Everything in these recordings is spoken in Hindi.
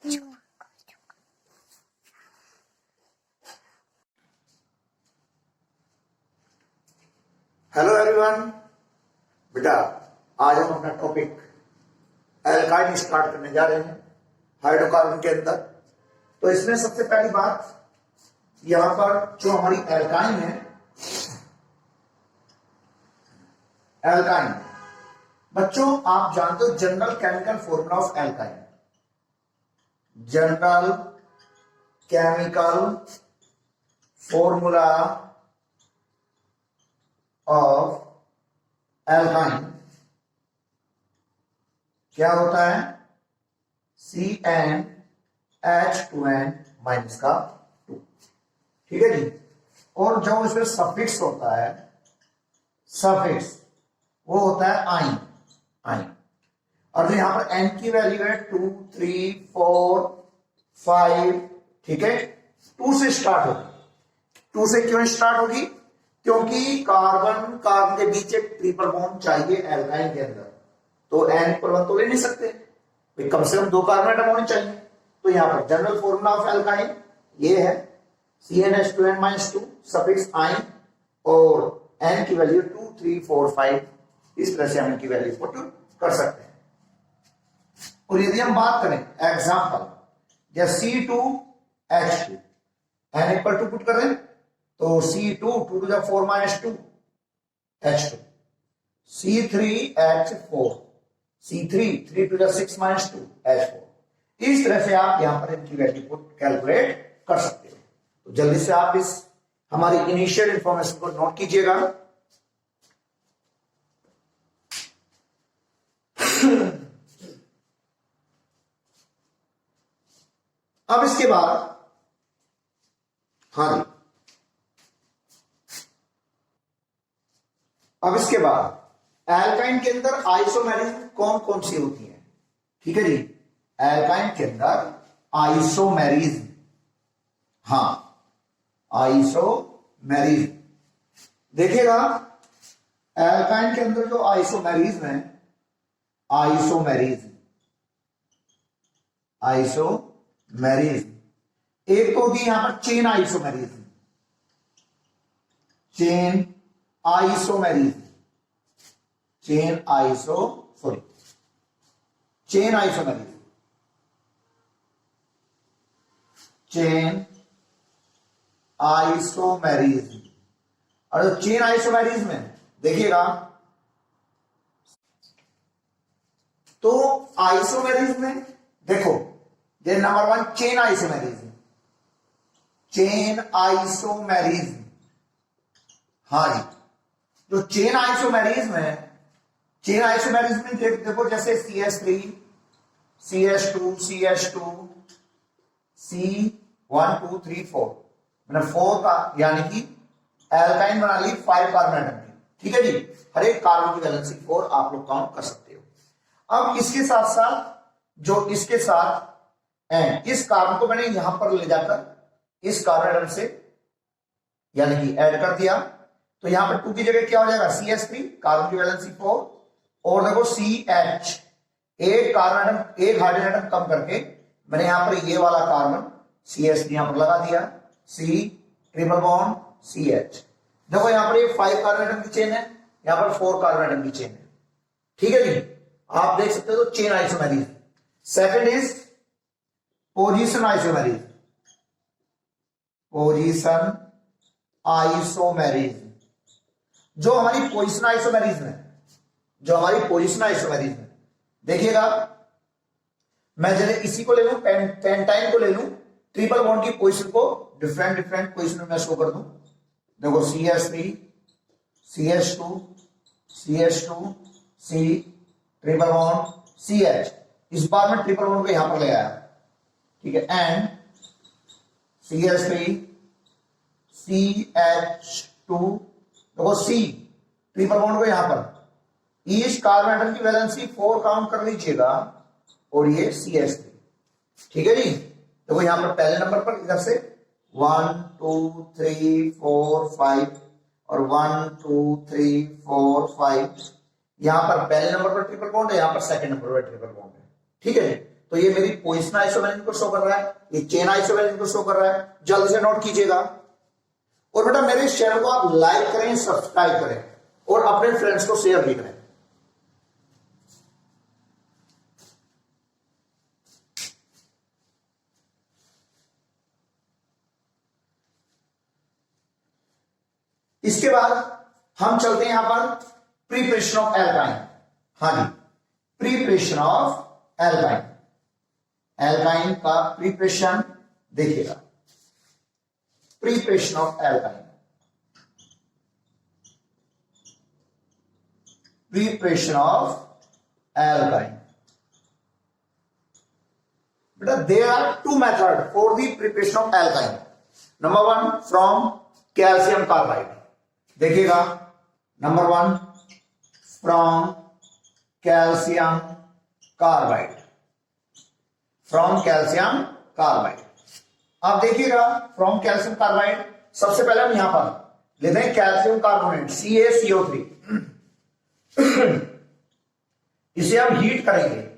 Hello everyone. बेटा आज हम अपना टॉपिक एल्काइन स्टार्ट करने जा रहे हैं हाइड्रोकार्बन के अंदर। तो इसमें सबसे पहली बात, यहां पर जो हमारी एल्काइन है, एल्काइन बच्चों आप जानते हो general chemical formula of alkyne. General chemical formula of alkyne क्या होता है? CnH2n माइनस का 2। ठीक है जी। और जो इसमें सफिक्स होता है, सफिक्स वो होता है आइन। आइन और यहां पर n की वैल्यू है 2, 3, 4, 5। ठीक है, 2 से स्टार्ट होगी। 2 से क्यों स्टार्ट होगी? क्योंकि कार्बन कार्बन के बीच एक ट्रिपल बॉन्ड चाहिए एल्काइन के अंदर, तो n पर 1 तो ले नहीं सकते, कम से कम 2 कार्बन एटम होने चाहिए। तो यहां पर जनरल फॉर्मूला ऑफ एल्काइन ये है CnH2n-2 सफिक्स आइन और n की वैल्यू 2, 3, 4, 5। इस तरह से हम इनकी वैल्यू पुट कर सकते हैं। और यदि हम बात करें एग्जांपल जैसे C2H2 n equal to put करें तो C2 2 to the 4 minus 2 H2, C3H4, C3 3 to the 6 minus 2 H4। इस तरह से आप यहां पर इनकी वैल्यू को कैलकुलेट कर सकते हो। तो जल्दी से आप इस हमारी इनिशियल इंफॉर्मेशन को नोट कीजिएगा। अब इसके बाद हाँ जी, अब इसके बाद एल्काइन के अंदर आइसोमेरिज्म कौन कौन सी होती है? ठीक है जी, एल्काइन के अंदर आइसोमेरिज्म, हाँ आइसोमेरिज्म देखिएगा। एल्काइन के अंदर जो आइसोमेरिज्म है, आइसोमेरिज्म एक तो होगी यहां पर chain isomerism, chain isomerism, chain isomerism, chain isomerism. और जो चेन आइसोमेरिज्म है देखिएगा, तो आइसोमेरिज्म में देखो ये number 1 chain isomerism, chain isomerism. हाँ जी, जो चेन आइसोमेरिज्म है, चेन आइसोमेरिज्म में देखो जैसे CH3 CH2 CH2 C1 2 3 4, मैंने 4 का यानी कि एल्काइन बना ली 5 कार्बन एटम की। ठीक है जी, हर एक कार्बन की वैलेंसी 4 आप लोग काउंट कर सकते हो। अब इसके साथ साथ जो इसके साथ एंड इस कार्बन को मैंने यहां पर ले जाकर इस कार्बन एटम से यानी कि ऐड कर दिया, तो यहां पर 2 की जगह क्या हो जाएगा? CH3, कार्बन की वैलेंसी 4। और देखो CH, एक कार्बन एटम, एक हाइड्रोजन एटम कम करके मैंने यहां पर ये वाला कार्बन CH3 यहां पर लगा दिया, C ट्रिपल बॉन्ड CH। देखो यहां पर ये 5 कार्बन एटम की चेन है, यहां पर 4 कार्बन एटम की चेन है। ठीक है जी, आप देख सकते हो। तो chain isomerism. Second is position isomerism, position isomerism. जो हमारी पोजीशन आइसोमेरिज्म है, जो हमारी पोजीशन आइसोमेरिज्म है देखिएगा, मैं जैसे इसी को ले लूं, पेंटाइन को ले लूं, ट्रिपल बॉन्ड की पोजीशन को डिफरेंट डिफरेंट पोजीशन में शो कर दूं। देखो CH3 CH2 CH2 C triple bond CH। इस बार मैं ट्रिपल बॉन्ड को यहां पर ले आया। ठीक है, एंड CH3 CH2, देखो C ट्रिपल बॉन्ड को यहां पर ईच कार्बन एटम की वैलेंसी 4 काउंट कर लीजिएगा और ये CH3। ठीक है जी, देखो यहां पर पहले नंबर पर इधर से 1 2 3 4 5 और 1 2 3 4 5 यहां पर पहले नंबर पर ट्रिपल बॉन्ड है, यहां पर सेकंड नंबर पर ट्रिपल बॉन्ड है। ठीक है, तो ये मेरी पोजिशन आइसोमेरिज्म को शो कर रहा है, ये चेन आइसोमेरिज्म को शो कर रहा है, जल्दी से नोट कीजिएगा। और बेटा मेरे इस चैनल को आप लाइक करें, सब्सक्राइब करें और अपने फ्रेंड्स को शेयर भी करें। इसके बाद हम चलते हैं यहां पर प्रिपरेशन ऑफ एल्काइन। हाँ जी, प्रिपरेशन ऑफ एल्काइन, एल्काइन का प्रिपरेशन देखिएगा, preparation of alkyne, preparation of alkyne. बेटा there are two method for the preparation of alkyne. Number one from calcium carbide, देखिएगा number one from calcium carbide, from calcium carbide. आप देखिएगा फ्रॉम कैल्शियम कार्बाइड, सबसे पहले हम यहां पर लेते हैं कैल्शियम कार्बोनेट CaCO3, इसे हम हीट करेंगे,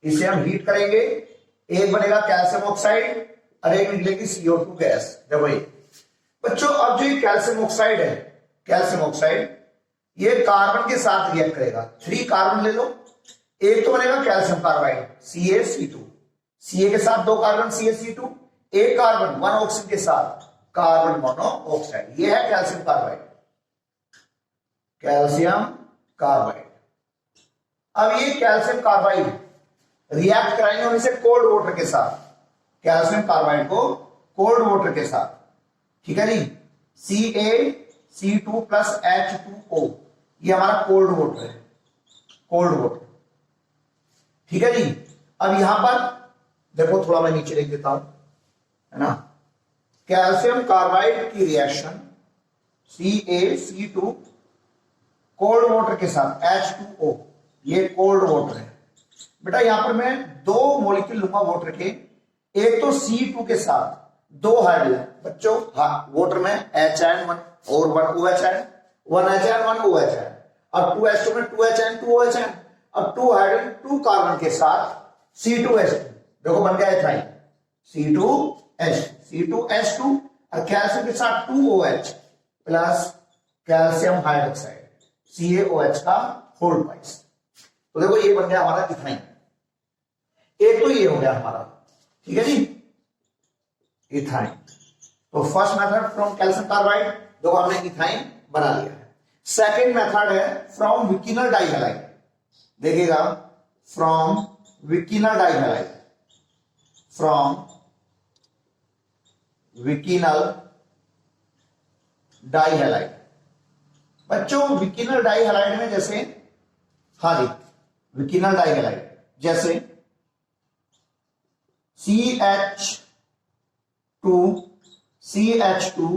इसे हम हीट करेंगे, एक बनेगा कैल्शियम ऑक्साइड और एक निकलेगी CO2 गैस। देखो ये बच्चों, अब जो ये कैल्शियम ऑक्साइड है, कैल्शियम ऑक्साइड ये कार्बन के साथ रिएक्ट करेगा, 3 कार्बन ले लो, एक तो बनेगा कैल्शियम कार्बाइड CaC2, Ca के साथ 2 कार्बन CaC2, एक कार्बन 1 ऑक्सीजन के साथ कार्बन मोनोऑक्साइड, ये है कैल्शियम कार्बाइड, कैल्शियम कार्बाइड। अब ये कैल्शियम कार्बाइड रिएक्ट कराएंगे हम इसे कोल्ड वाटर के साथ, कैल्शियम कार्बाइड को कोल्ड वाटर के साथ, ठीक है जी, CaC2 प्लस H2O, ये हमारा कोल्ड वाटर है, कोल्ड वाटर, ठीक है जी। अब यहां पर देखो, थोड़ा मैं नीचे लिख देता हूं, है ना, कैल्शियम कार्बाइड की रिएक्शन CaC2 कोल्ड वाटर के साथ H2O, ये कोल्ड वाटर है। बेटा यहां पर मैं 2 मॉलिक्यूल लूंगा वाटर के, एक तो C2 के साथ 2 हाइड्रोजन, बच्चों वाटर में H1 और 1 OH है, 1 H1 1 OH है, अब 2H2 में 2 HN 2 OH है, अब 2 हाइड्रोजन 2 कार्बन के साथ C2H2, देखो बन गया एथाइन, C2H2 और कैल्शियम के साथ 2OH plus calcium hydroxide CaOH का होल ट्वाइस, तो देखो ये बन गया हमारा इथाइन। एक तो ये हो गया हमारा, ठीक है जी, इथाइन। तो first method from calcium carbide, देखो हमने इथाइन बना लिया है। सेकेंड मेथड है फ्रॉम विकिनल डाइहैलाइड, देखिएगा फ्रॉम विकिनल डाइहैलाइड, फ्रॉम विकिनल डाइहैलाइड। बच्चों विकिनल डाइहैलाइड में जैसे, हाँ जी, विकिनल डाइहैलाइड जैसे CH2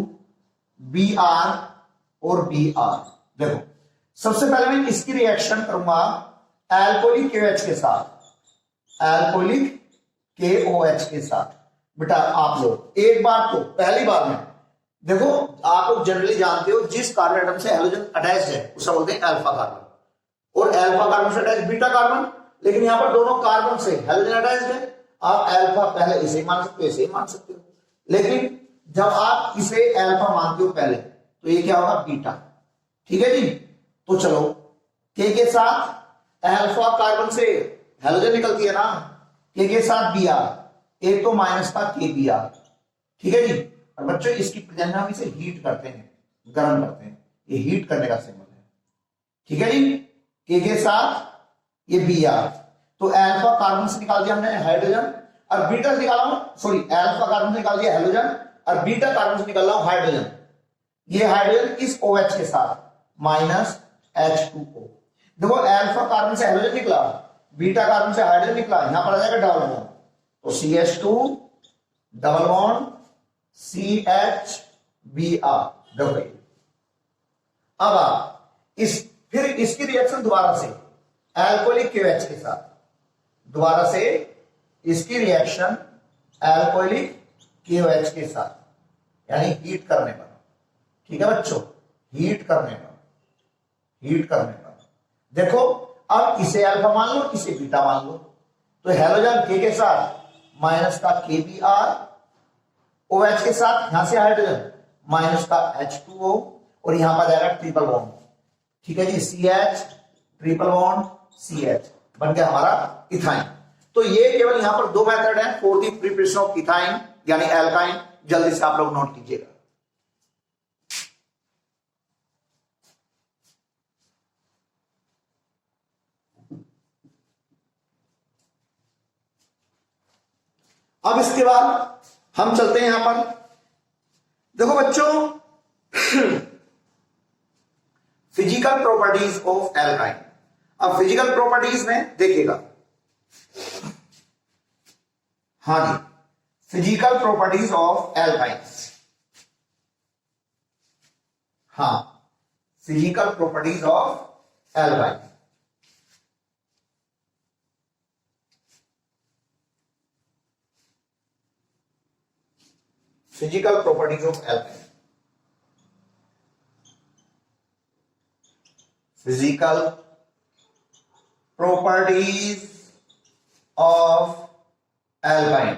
Br और Br। देखो सबसे पहले मैं इसकी रिएक्शन करूंगा एल्कोहलिक KOH के साथ, एल्कोहलिक KOH के साथ। बेटा आप लोग एक बार तो पहली बार में देखो, आप लोग जनरली जानते हो जिस कार्बन एटम से हेलोजन अटैच्ड है उसे बोलते हैं अल्फा कार्बन, और अल्फा कार्बन से अटैच बीटा कार्बन, लेकिन यहां पर दोनों कार्बन से हेलोजन अटैच्ड है। आप अल्फा पहले इसे मान सकते हो, इसे मान सकते हो, लेकिन जब आप इसे अल्फा मानते हो पहले तो ये क्या होगा बीटा, ठीक है जी। तो चलो के साथ अल्फा कार्बन से हेलोजन निकलती है ना, के साथ Br, एक तो माइनस का KBr, ठीक है जी। और बच्चों इसकी प्रेजेंस हम इसे हीट करते हैं, गर्म करते हैं, ये हीट करने का सिंबल है, ठीक है जी। के साथ ये Br, तो अल्फा कार्बन से निकाल दिया हमने हाइड्रोजन, और बीटा से निकाला हूं, सॉरी अल्फा कार्बन से निकाल दिया हेलोजन, और बीटा कार्बन से निकाल रहा हूं हाइड्रोजन। ये हाइड्रोजन इस OH के साथ माइनस H2O। देखो अल्फा कार्बन से हेलोजन निकला, बीटा कार्बन से हाइड्रोजन निकला, यहां पर आ जाएगा डबल बॉन्ड, तो CH2 डबल बॉन्ड CHBr। देखो अब आप फिर इसकी रिएक्शन दोबारा से एल्कोहलिक KOH के साथ, दोबारा से इसकी रिएक्शन एल्कोहलिक KOH के साथ, यानी हीट करने पर, ठीक है बच्चों, हीट करने पर, हीट करने पर। देखो अब इसे अल्फा मान लो, इसे बीटा मान लो, तो हेलोजन के साथ माइनस का KBr, OH के साथ यहां से हाइड्रोजन माइनस का H2O और यहां पर जाएगा ट्रिपल बॉन्ड। ठीक है जी, CH ट्रिपल बॉन्ड CH बन गया हमारा इथाइन। तो ये केवल यहां पर दो मेथड है for the preparation of ethyne यानी एल्काइन। जल्दी से आप लोग नोट कीजिएगा। अब इसके बाद हम चलते हैं यहां पर, देखो बच्चों फिजिकल प्रॉपर्टीज ऑफ एल्काइन। अब फिजिकल प्रॉपर्टीज में देखिएगा, हाँ जी, फिजिकल प्रॉपर्टीज ऑफ एल्काइंस, हाँ, physical properties of alkyne. Physical properties of alkyne, physical properties of alkyne,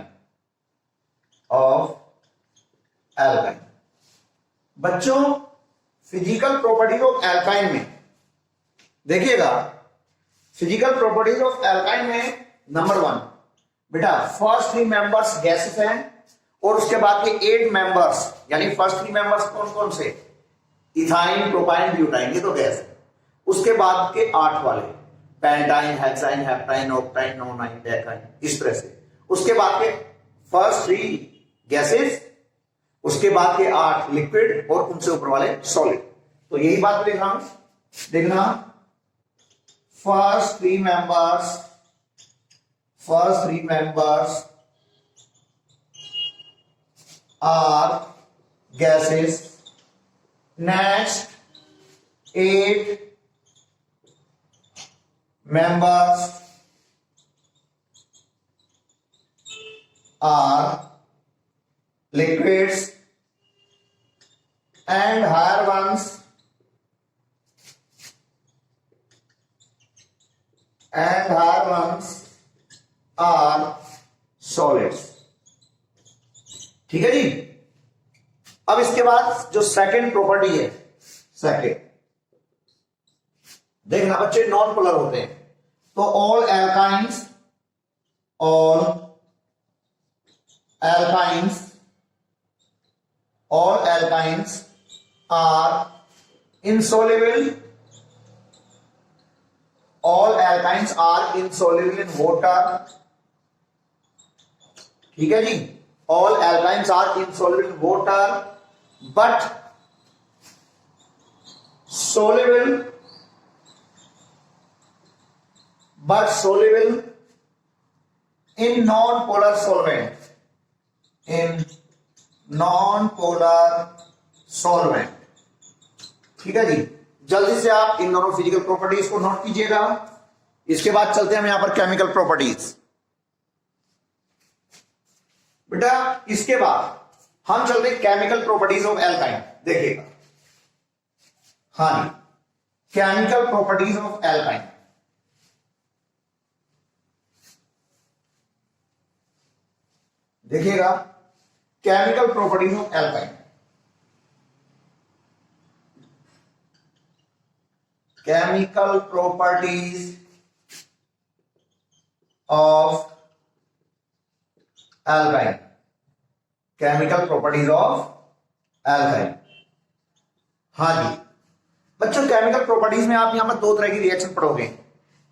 बच्चों फिजिकल प्रॉपर्टीज ऑफ एल्काइन में देखिएगा, फिजिकल प्रॉपर्टीज ऑफ एल्काइन में नंबर 1 बेटा फर्स्ट 3 मेंबर्स गैसेस हैं और उसके बाद के 8 मेंबर्स, यानी फर्स्ट 3 मेंबर्स कौन कौन से, इथाइन प्रोपाइन ब्यूटाइन, ये तो गैस है। उसके बाद के 8 वाले पेंटाइन हेक्साइन हेप्टाइन ऑक्टाइन नोनाइन डेकाइन, इस तरह से। उसके बाद के फर्स्ट 3 गैसेस, उसके बाद के 8 लिक्विड और उनसे ऊपर वाले सॉलिड। तो यही बात लिख रहा हूं, देखना first 3 members are gases, next 8 members are liquids and higher ones are solids। ठीक है जी। अब इसके बाद जो सेकंड प्रॉपर्टी है, सेकंड देखना बच्चे नॉन पोलर होते हैं, तो all alkynes are insoluble, all alkynes are insoluble in water। ठीक है जी, all alkynes are insoluble in water but soluble in non-polar solvent, ठीक है जी। जल्दी से आप इन दोनों फिजिकल प्रॉपर्टीज को नोट कीजिएगा। इसके बाद चलते हैं हम यहां पर केमिकल प्रॉपर्टीज। बेटा इसके बाद हम चलते हैं केमिकल प्रॉपर्टीज ऑफ एल्काइन। देखिएगा, हाँ जी, केमिकल प्रॉपर्टीज ऑफ एल्काइन। देखिएगा chemical properties of alkyne, chemical properties of alkyne, chemical properties of alkyne. हाँ जी बच्चों, केमिकल प्रॉपर्टीज में आप यहां पर 2 तरह की रिएक्शन पढ़ोगे,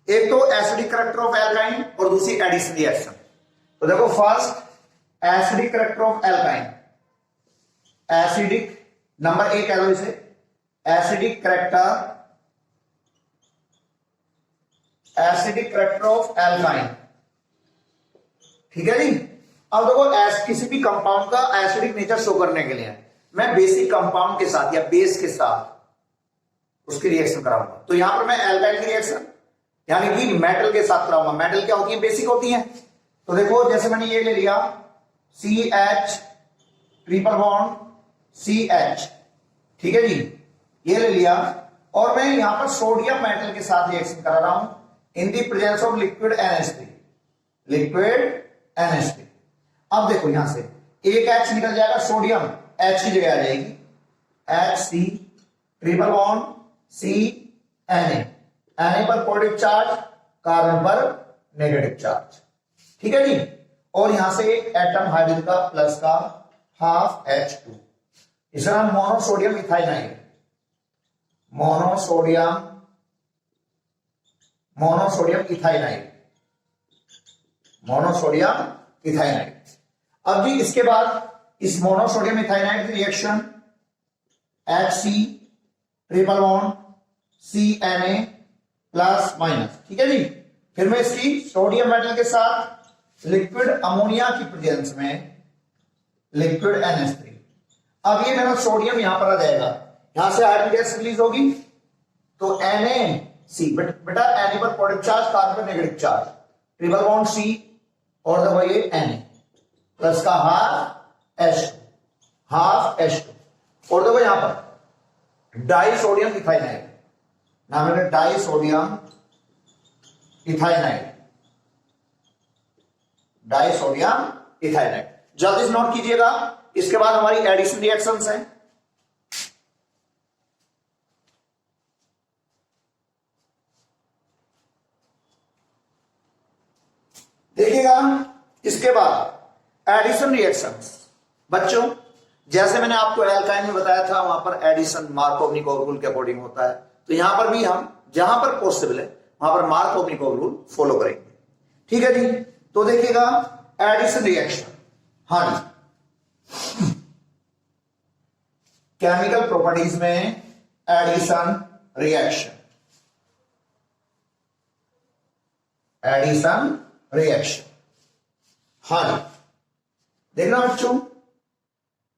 एक तो एसिडिक करैक्टर ऑफ एल्काइन और दूसरी एडिशन रिएक्शन। तो देखो first acidic character of alkyne, acidic number 1 कह दो इसे, एसिडिक करैक्टर ऑफ एल्काइन। ठीक है जी। अब देखो किसी भी कंपाउंड का एसिडिक नेचर शो करने के लिए मैं बेसिक कंपाउंड के साथ या बेस के साथ उसकी रिएक्शन कराऊंगा। तो यहां पर मैं एल्काइन की रिएक्शन यानी कि मेटल के साथ कराऊंगा। मेटल क्या होती है, बेसिक होती है। तो देखो जैसे मैंने ये ले लिया CH ट्रिपल बॉन्ड CH, ठीक है जी, ये ले लिया और मैं यहां पर सोडियम मेटल के साथ रिएक्शन करा रहा हूं in the presence of liquid NH3। Liquid NH3। अब देखो यहां से एक H निकल जाएगा, सोडियम H की जगह आ जाएगी, HC triple bond CNA, Na पर पॉजिटिव चार्ज, कार्बन पर नेगेटिव चार्ज। ठीक है जी। और यहां से एक एटम हाइड्रोजन का प्लस का हाफ H2, इसका नाम मोनोसोडियम इथाइनाइड, मोनोसोडियम इथाइनाइड। अब जी इसके बाद इस मोनोसोडियम इथाइनाइड की reaction HC triple bond CNA plus minus. ठीक है जी। फिर मैं इसकी सोडियम मेटल के साथ लिक्विड अमोनिया की प्रेजेंस में लिक्विड NH3। अब ये मेरा सोडियम यहां पर आ जाएगा, यहां से आयरन गैस रिलीज होगी, तो NaC बेटा Na पर पॉजिटिव चार्ज, कार्बन पर negative charge, triple bond C और देखो ये Na प्लस का हाफ H2 और देखो यहां पर डाई सोडियम इथाइनाइड, नाम है डाई सोडियम इथाइनाइड, जल्दी से नोट कीजिएगा। इसके बाद हमारी एडिशन रिएक्शंस हैं। देखिएगा इसके बाद एडिशन रिएक्शंस। बच्चों जैसे मैंने आपको एल्काइन में बताया था, वहां पर एडिशन मार्कोव-निकोव रूल के अकॉर्डिंग होता है, तो यहां पर भी हम जहां पर पॉसिबल है वहां पर मार्कोव-निकोव रूल फॉलो करेंगे। ठीक है जी। तो देखिएगा एडिशन रिएक्शन, हाँ जी, केमिकल प्रॉपर्टीज में एडिशन रिएक्शन, हाँ जी। देखना बच्चों,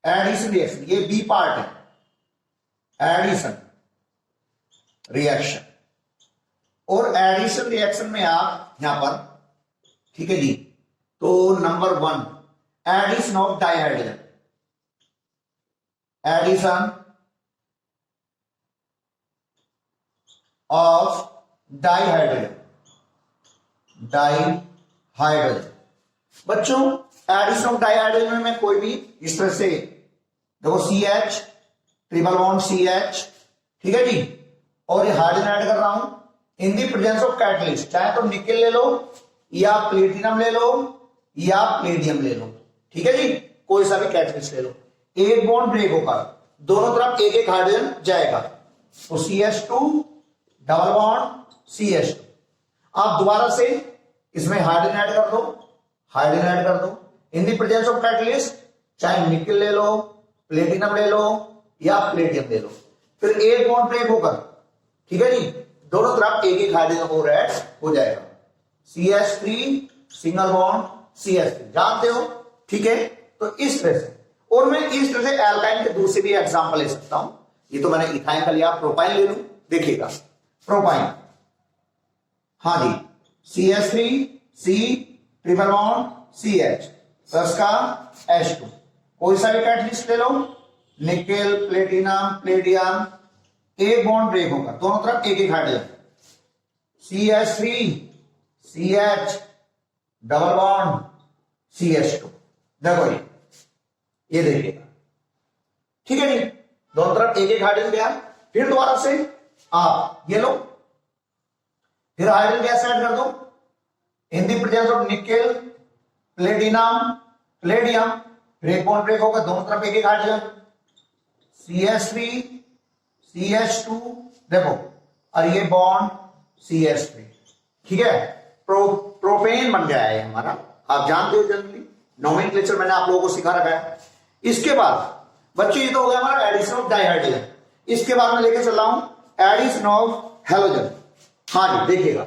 एडिशन रिएक्शन ये बी पार्ट है, एडिशन रिएक्शन। और एडिशन रिएक्शन में आप यहां पर, ठीक है जी, तो number 1 addition of dihydrogen, addition of dihydrogen, बच्चों एडिशन ऑफ डाइहाइड्रोजन में मैं कोई भी इस तरह से देखो CH ट्रिपल बॉन्ड CH, ठीक है जी, और ये हाइड्रोजन ऐड कर रहा हूं in the presence of catalyst, चाहे तो निकल ले लो या प्लेटिनम ले लो या प्लेडियम ले लो, ठीक है जी, कोई सा भी कैटलिस्ट ले लो। एक बॉन्ड ब्रेक होकर दोनों तरफ एक एक हाइड्रोजन जाएगा, तो CH2 डबल बॉन्ड CH2। आप दोबारा से इसमें हाइड्रोजन ऐड कर दो इन दी प्रेजेंस ऑफ कैटलिस्ट, चाहे निकल ले लो, प्लेटिनम ले लो या प्लेटियम ले लो। फिर एक बॉन्ड ब्रेक होकर, ठीक है जी, दोनों तरफ एक एक हाइड्रोजन और ऐड हो जाएगा, CH3 सिंगल बॉन्ड CH3, जानते हो, ठीक है। तो इस तरह से, और मैं इस तरह से एल्काइन के दूसरे भी एग्जांपल ले सकता हूं। ये तो मैंने इथाइन का लिया, प्रोपाइन ले लूं, देखिएगा प्रोपाइन, हाँ जी, CH3 C triple bond CH plus का H2, कोई सा भी कैटलिस्ट ले लो, निकेल, प्लेटिनम, प्लेडियम, एक बॉन्ड ब्रेक होगा, दोनों तरफ एक एक hydrogen, CH3 CH double bond CH2, देखो ये देखिएगा, ठीक है जी, दोनों तरफ एक एक हाइड्रोजन गया। फिर दोबारा से आप ये लो, फिर हाइड्रोजन गैस ऐड कर दो इन the presence of nickel, platinum, Palladium, फिर एक बॉन्ड ब्रेक होगा, दोनों तरफ एक एक हाइड्रोजन, CH3 CH2, देखो, और ये बॉन्ड CH3, ठीक है, प्रोपेन बन गया है हमारा, आप जानते हो जनरली, नोमेनक्लेचर मैंने आप लोगों को सिखा रखा है। इसके बाद बच्चों ये तो हो गया हमारा एडिशन ऑफ डाइहाइड्रोजन। इसके बाद मैं लेके चल रहा हूं एडिशन ऑफ हैलोजन, हाँ जी, देखिएगा,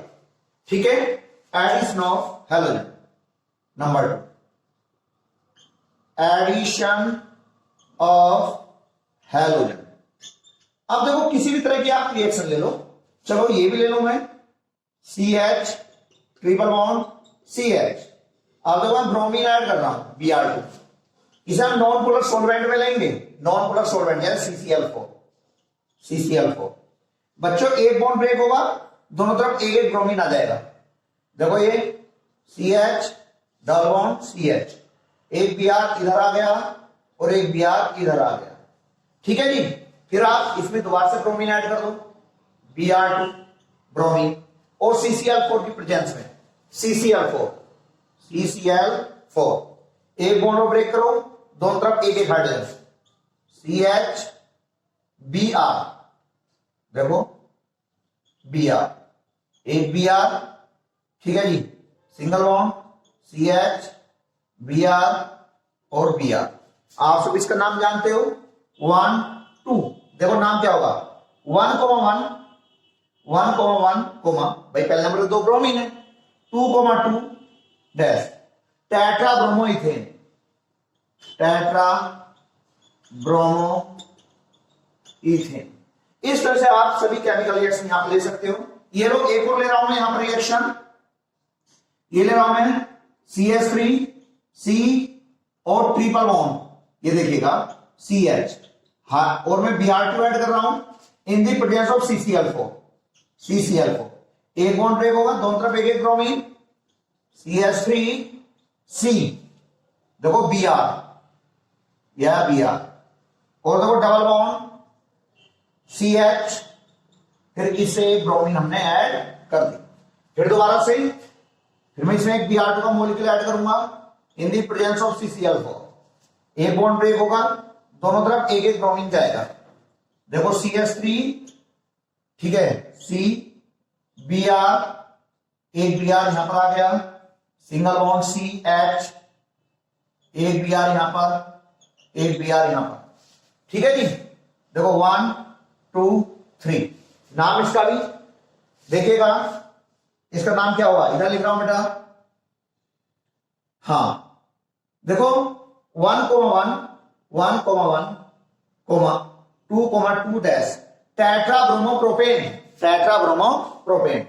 ठीक है, addition of halogen number 2, addition of halogen. अब देखो किसी भी तरह की आप रिएक्शन ले लो, चलो ये भी ले लो मैं, CH ट्रिपल बॉन्ड CH, अब देखो मैं ब्रोमीन ऐड कर रहा हूं Br2, इसे हम नॉन पोलर सॉल्वेंट में लेंगे, नॉन पोलर सॉल्वेंट जैसे CCl4। बच्चों एक बॉन्ड ब्रेक होगा, दोनों तरफ एक एक ब्रोमीन आ जाएगा, देखो ये C H double bond C H, एक बी आर इधर आ गया और एक बी आर इधर आ गया। ठीक है जी। फिर आप इसमें दोबारा से ब्रोमीन ऐड कर दो, Br2 ब्रोमीन, और CCl4 की प्रेजेंस में CCl4 एक बॉन्ड ब्रेक करो, दोनों तरफ एक एक हाइड्रोजन, CH Br, देखो Br, एक Br, ठीक है जी, सिंगल बॉन्ड CH Br और Br। आप सब इसका नाम जानते हो, 1 2, देखो नाम क्या होगा, 1,1 भाई पहले नंबर 2 ब्रोमीन है, 2,2 dash tetra bromo ethane, tetra bromo ethane. इस तरह से आप सभी केमिकल रिएक्शन यहां पर ले सकते हो। ये लोग एक और ले रहा हूं मैं यहां पर रिएक्शन, ये ले रहा हूं मैं CH3 C और ट्रिपल बॉन्ड, ये देखिएगा CH, हाँ, और मैं Br2 ऐड कर रहा हूं in the presence of CCl4, एक बॉन्ड ब्रेक होगा, दोनों तरफ एक एक ब्रोमीन, CH3C, देखो Br, यह Br, और देखो डबल बॉन्ड CH, फिर इससे एक ब्रोमीन हमने ऐड कर दी। फिर दोबारा से फिर मैं इसमें एक Br2 का मॉलिक्यूल ऐड करूंगा इन दी प्रेजेंस ऑफ CCl4, एक बॉन्ड ब्रेक होगा, दोनों तरफ एक एक ब्रोमीन जाएगा, देखो CH3, ठीक है, C Br, एक Br यहां पर आ गया, सिंगल बॉन्ड CH, एक Br यहां पर, एक Br यहां पर, ठीक है जी। देखो 1 2 3, नाम इसका भी देखिएगा, इसका नाम क्या होगा, इधर लिख रहा हूं बेटा, हाँ देखो 1,1 2,2 dash tetra bromopropane, tetra bromopropane,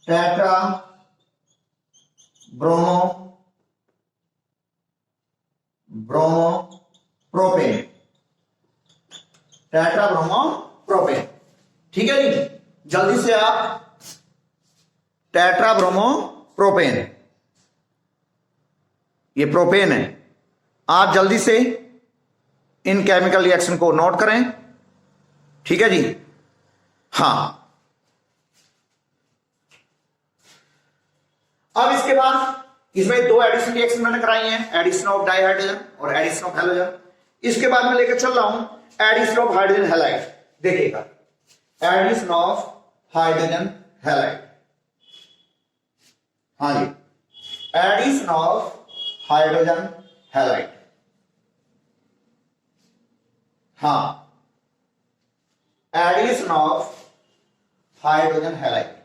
tetra bromopropane, tetra bromopropane, ठीक है जी। जल्दी से आप टेट्रा ब्रोमोप्रोपेन, ये प्रोपेन है, आप जल्दी से इन केमिकल रिएक्शन को नोट करें, ठीक है जी। हाँ, अब इसके बाद इसमें दो एडिशन रिएक्शन मैंने कराई हैं, एडिशन ऑफ डाइहाइड्रोजन और एडिशन ऑफ हैलोजन। इसके बाद मैं लेकर चल रहा हूं एडिशन ऑफ हाइड्रोजन हैलाइड, देखिएगा एडिशन ऑफ हाइड्रोजन हैलाइड, हाँ जी, एडिशन ऑफ हाइड्रोजन हैलाइड, हाँ, addition of hydrogen halide,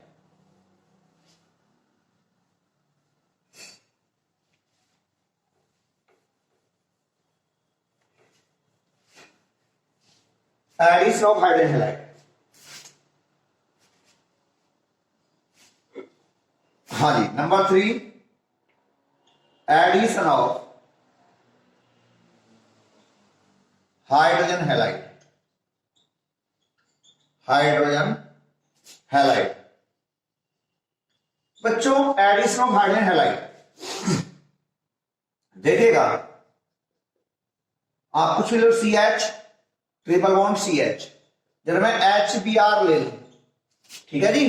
addition of hydrogen halide, हाँ जी। Number 3, addition of hydrogen halide, hydrogen halide. बच्चों एडिशन ऑफ हाइड्रोजन हैलाइड देखिएगा, आप कुछ लो CH ट्रिपल बॉन्ड CH, जब मैं HBr ले लूं, ठीक है जी,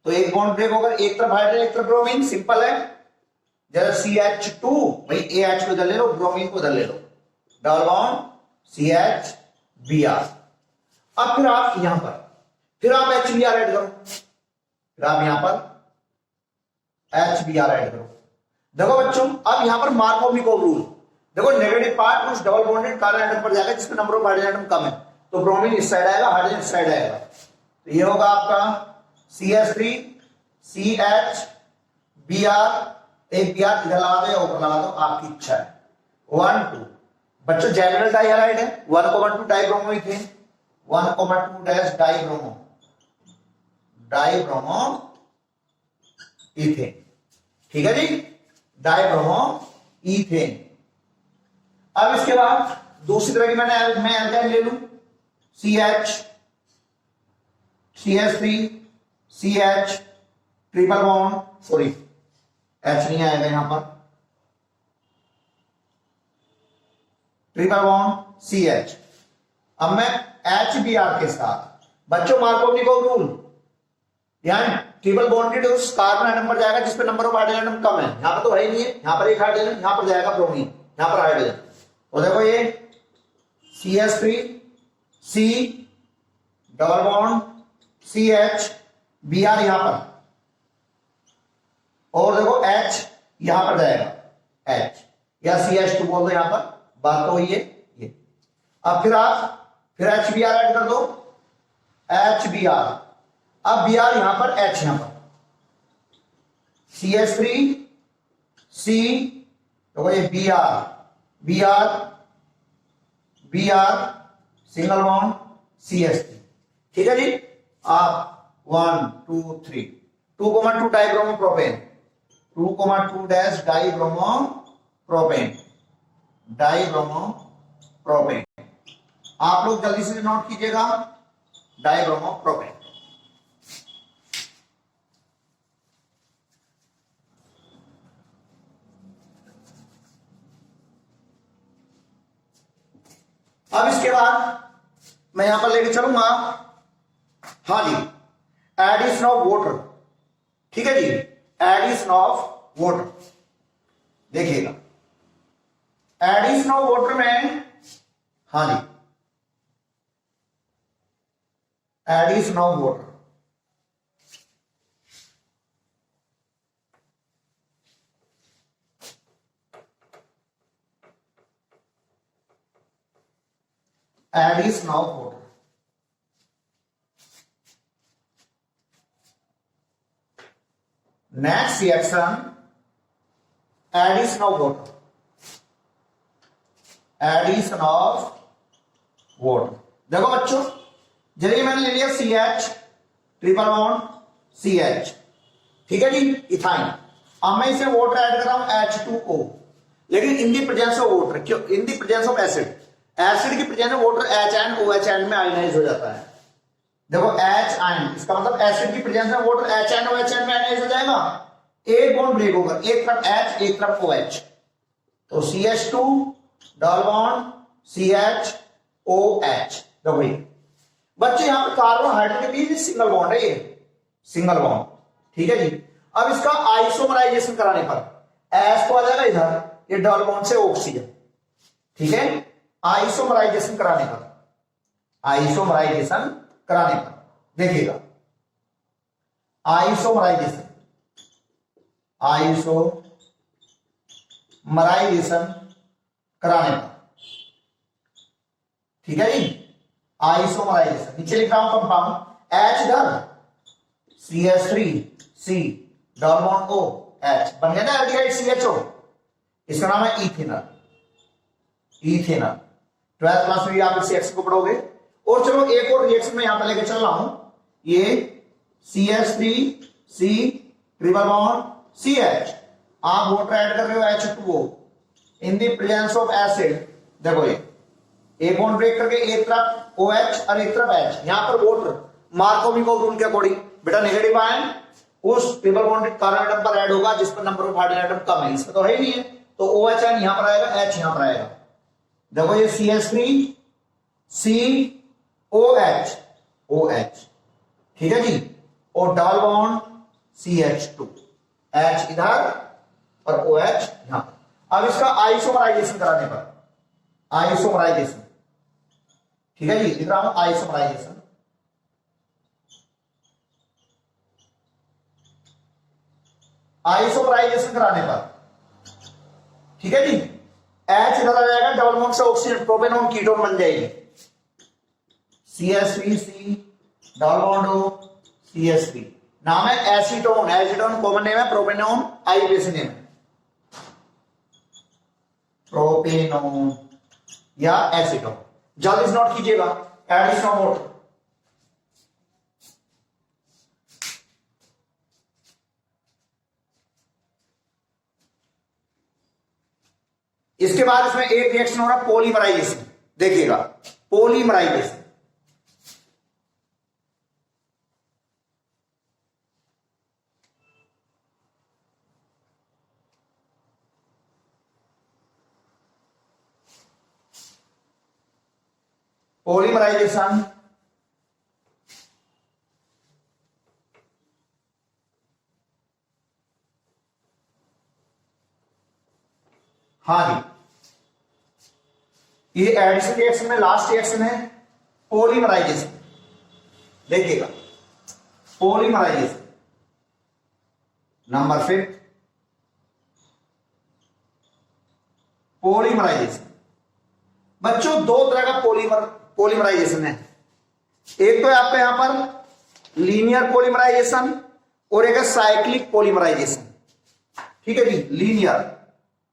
तो एक बॉन्ड ब्रेक होगा, एक तरफ हाइड्रोजन एक तरफ ब्रोमीन, सिंपल है। जब CH2, भाई AH को इधर ले लो, ब्रोमीन को इधर ले लो, डबल बॉन्ड CH Br। अब फिर आप यहां पर फिर आप HBr ऐड करो, फिर आप यहां पर HBr ऐड करो। देखो बच्चों, अब यहां पर मार्कोव-निकोव रूल, देखो नेगेटिव पार्ट उस डबल बॉन्डेड कार्बन एटम पर जाएगा जिसमें नंबर ऑफ हाइड्रोजन एटम कम है, तो ब्रोमीन इस साइड आएगा, हाइड्रोजन इस साइड आएगा, तो ये होगा आपका CH3 CH Br, एक Br इधर लगा दो या ऊपर लगा दो, आपकी इच्छा है। 1 2, बच्चों जैमिनल डाइहाइलाइड है, 1,2 dibromo ethane, 1,2 dash dibromo ethane, ठीक है जी, डाइब्रोमो इथेन। अब इसके बाद दूसरी तरह की मैं एल्काइन ले लूं, CH3 CH triple bond, sorry H नहीं आएगा यहां पर, ट्रिपल बॉन्ड सी एच। अब मैं एच बी आर के साथ, बच्चों मार्कोव रूल, यानी ट्रिपल बॉन्डेड उस कार्बन आइटम पर जाएगा जिसपे नंबर ऑफ हाइड्रोजन एटम कम है। यहां पर तो है ही नहीं है, यहां पर एक हाइड्रोजन, यहां पर जाएगा ब्रोमीन, यहां पर हाइड्रोजन। तो देखो ये CH3 C double bond CH Br यहां पर, और देखो H यहां पर जाएगा H, या CH2 बोल दो यहां पर, बात तो हुई है ये। अब फिर HBr ऐड कर दो, HBr। अब Br यहां पर, H यहां पर, CH3 C, तो ये Br सिंगल बॉन्ड CH3। ठीक है जी। आप 1 2 3 2,2 डाइब्रोमोप्रोपेन, 2,2 डैश डाइब्रोमोप्रोपेन। आप लोग जल्दी से नोट कीजिएगा, डाइब्रोमोप्रोपेन। अब इसके बाद मैं यहां पर लेके चलूंगा, हाँ जी, एडिशन ऑफ वाटर। ठीक है जी, एडिशन ऑफ वाटर। देखिएगा एडिशन ऑफ वाटर में, हाँ जी, addition of water, addition of water. Next reaction, addition of water, addition of water. देखो बच्चों, चलिए मैंने ले लिया CH ट्रिपल बॉन्ड CH, ठीक है जी, इथाइन। अब मैं इसे वाटर ऐड कर रहा हूं H2O, लेकिन in the presence of water, क्यों? In the presence of acid, acid की प्रेजेंस में वाटर HNOH एंड में आयनाइज हो जाता है। देखो H आयन, इसका मतलब एसिड की प्रेजेंस में वाटर HNOH एंड में आयनाइज हो जाएगा। एक बॉन्ड ब्रेक होगा, एक तरफ H एक तरफ OH, तो CH2 डबल बॉन्ड CHOH। देखो ये बच्चे, यहां पर कार्बन हाइड्रोजन के बीच सिंगल बॉन्ड है, ये सिंगल बॉन्ड। ठीक है जी। अब इसका आइसोमराइजेशन कराने पर एस तो आ जाएगा इधर, ये डबल बॉन्ड से ऑक्सीजन। ठीक है, आइसोमराइजेशन कराने पर, आइसोमराइजेशन कराने पर देखिएगा, आइसोमराइजेशन, आइसोमराइजेशन कराने पर, ठीक है जी, आइसोमराइजेशन। नीचे लिख रहा हूं कंपाउंड, H इधर, CH3C double bond O H, बन गया ना एल्डिहाइड CHO। इसका नाम है इथेनॉल, इथेनॉल। 12th क्लास में भी आप इस रिएक्शन को पढ़ोगे। और चलो एक और रिएक्शन में यहां पर लेके चल रहा हूं, ये CH3C ट्रिपल बॉन्ड CH, आप वाटर ऐड कर रहे हो H2O in the presence of acid. देखो ये एक बॉन्ड ब्रेक करके एक तरफ OH और एक तरफ H, यहां पर वाटर मार्कोव रूल के अकॉर्डिंग बेटा नेगेटिव आयन उस ट्रिपल बॉन्डेड कार्बन एटम पर ऐड होगा जिस पर नंबर ऑफ हाइड्रोजन एटम कम है, इसमें तो है ही नहीं है, तो OH आयन यहां पर आएगा, H यहां पर आएगा। देखो ये CH3COH OH, ठीक है जी, और डबल बॉन्ड CH2, H इधर और OH यहां पर। अब इसका आइसोमराइजेशन कराने पर, आइसोमराइजेशन, ठीक है जी, लिख रहा हूं आइसोमराइजेशन, आइसोमराइजेशन कराने पर, ठीक है जी, H इधर आ जाएगा, डबल बॉन्ड से ऑक्सीजन प्रोपेनॉन कीटोन बन जाएगी, CH3C double bond O CH3, नाम है एसीटोन, एसीटोन कॉमन नेम है, प्रोपेनॉन आई बेस नेम है, प्रोपेनॉन या एसीटोन। जल्दी से नोट कीजिएगा, एडिशन ऑफ वाटर, इसके बाद इसमें एक रिएक्शन हो रहा है पॉलीमराइजेशन। देखिएगा पॉलीमराइजेशन, पॉलीमराइजेशन, हाँ जी, ये एडिशन रिएक्शन में लास्ट रिएक्शन है पॉलीमराइजेशन। देखिएगा पॉलीमराइजेशन नंबर 5 पॉलीमराइजेशन। बच्चों दो तरह का पॉलीमराइजेशन है। एक तो है आपका यहां पर लीनियर पॉलीमराइजेशन और एक है साइक्लिक पॉलीमराइजेशन। ठीक है जी, लीनियर,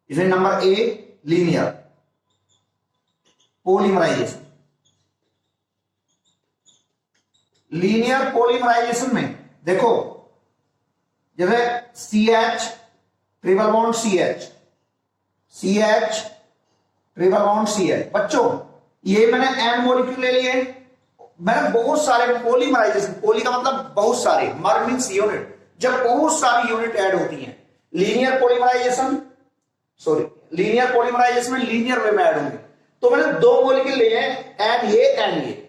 इसमें number A linear polymerisation. Linear polymerisation में देखो जैसे CH triple bond CH, CH triple bond CH। बच्चों ये मैंने N मॉलिक्यूल ले लिए, मैंने बहुत सारे पॉलीमराइजेशन, पॉली का मतलब बहुत सारे, मर मींस यूनिट, जब बहुत सारी यूनिट ऐड होती हैं linear polymerisation, sorry linear polymerisation में लीनियर वे में ऐड होंगे। तो मैंने दो मॉलिक्यूल लिए हैं, एन ये,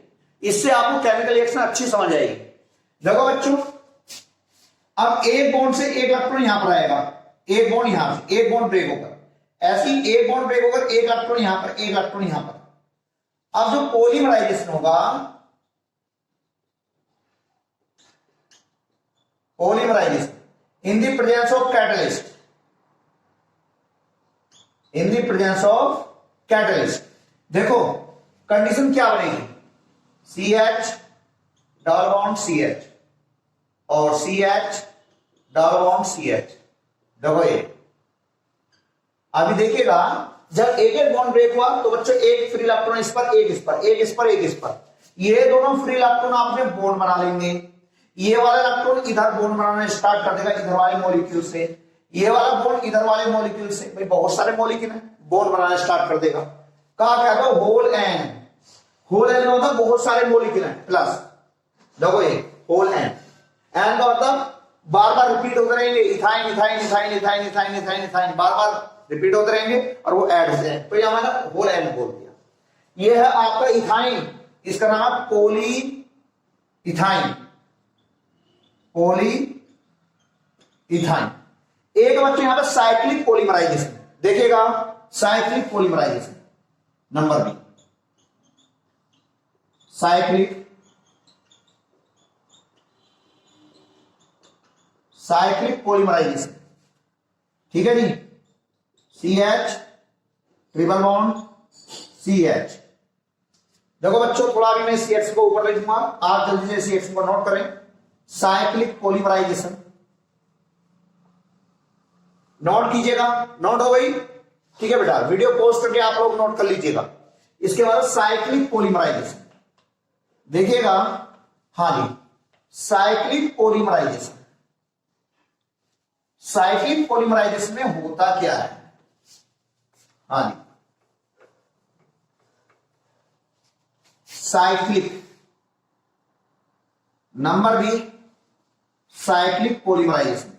इससे आपको केमिकल रिएक्शन अच्छी समझ आएगी। देखो बच्चों अब एक बॉन्ड से एक इलेक्ट्रॉन यहां पर आएगा, एक बॉन्ड यहां से, एक बॉन्ड ब्रेक होकर, ऐसे ही एक बॉन्ड ब्रेक होकर एक इलेक्ट्रॉन यहां पर, एक इलेक्ट्रॉन यहां पर। अब जो पॉलीमराइजेशन होगा, polymerisation in the presence of catalyst, in the presence of catalyst. देखो कंडीशन क्या बनेगी, CH डबल बॉन्ड CH और CH डबल बॉन्ड CH। देखो ये अभी देखिएगा जब एक एक बॉन्ड ब्रेक हुआ तो बच्चों एक फ्री इलेक्ट्रॉन इस पर, एक इस पर, एक इस पर, एक इस पर, ये दोनों फ्री इलेक्ट्रॉन आपने बॉन्ड बना लेंगे। ये वाला इलेक्ट्रॉन इधर बॉन्ड बनाना स्टार्ट कर देगा इधर वाले मॉलिक्यूल से, ये वाला बॉन्ड इधर वाले मॉलिक्यूल से, भाई बहुत सारे मॉलिक्यूल है, बॉन्ड बनाना स्टार्ट कर देगा। कहा क्या था, होल एन, होल एन का मतलब बहुत सारे मॉलिक्यूल हैं प्लस, देखो ये होल एन, एन का मतलब बार बार रिपीट होते रहेंगे, ethyne ethyne ethyne ethyne ethyne ethyne ethyne, बार बार रिपीट होते रहेंगे और वो ऐड होते हैं, तो ये हमारा होल एन बोल दिया। ये है आपका इथाइन, इसका नाम है पोली इथाइन, पोली इथाइन। एक बच्चे यहां पर साइक्लिक पॉलीमराइजेशन, देखिएगा cyclic polymerisation number B, cyclic polymerisation. ठीक है जी, CH ट्रिपल बॉन्ड CH। देखो बच्चों थोड़ा भी मैं CH को ऊपर ले दूंगा, आप जल्दी से CH को नोट करें। साइक्लिक पॉलीमराइजेशन नोट कीजिएगा, नोट हो गई, ठीक है बेटा, वीडियो पॉज करके आप लोग नोट कर लीजिएगा। इसके बाद साइक्लिक पॉलीमराइजेशन देखिएगा, हाँ जी साइक्लिक पॉलीमराइजेशन, साइक्लिक पॉलीमराइजेशन में होता क्या है, हाँ जी cyclic number B, cyclic polymerisation.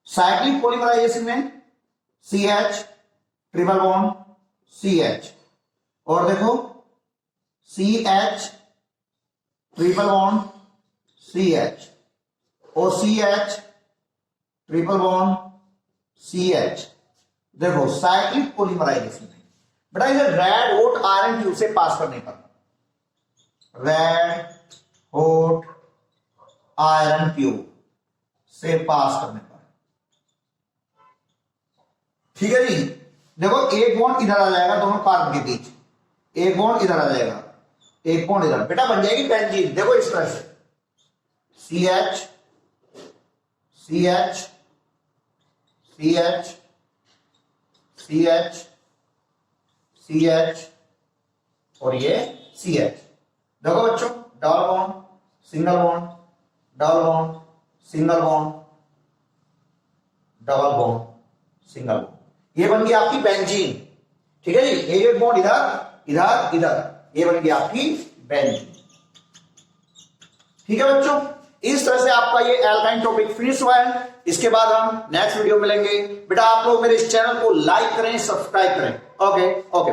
Cyclic polymerisation में CH ट्रिपल बॉन्ड CH और देखो CH ट्रिपल बॉन्ड CH और CH ट्रिपल बॉन्ड CH। देखो साइक्लिक पॉलीमराइजेशन में बेटा इसे रेड हॉट आयरन ट्यूब से पास करने पर, रेड हॉट आयरन ट्यूब से पास करने पर, ठीक है जी। देखो एक बॉन्ड इधर आ जाएगा दोनों कार्बन के बीच, एक बॉन्ड इधर आ जाएगा, एक बॉन्ड इधर, बेटा बन जाएगी बेंजीन। देखो इस तरह से CH CH CH CH CH और ये CH। देखो बच्चों double bond single bond, double bond single bond, double bond single bond, ये बन गई आपकी बेंजीन। ठीक है जी, एक बॉन्ड इधर इधर इधर, ये बन गई आपकी बेंजीन। ठीक है बच्चों, इस तरह से आपका ये एल्काइन टॉपिक फिनिश हुआ है। इसके बाद हम नेक्स्ट वीडियो मिलेंगे। बेटा आप लोग मेरे इस चैनल को लाइक करें, सब्सक्राइब करें। Okay okay.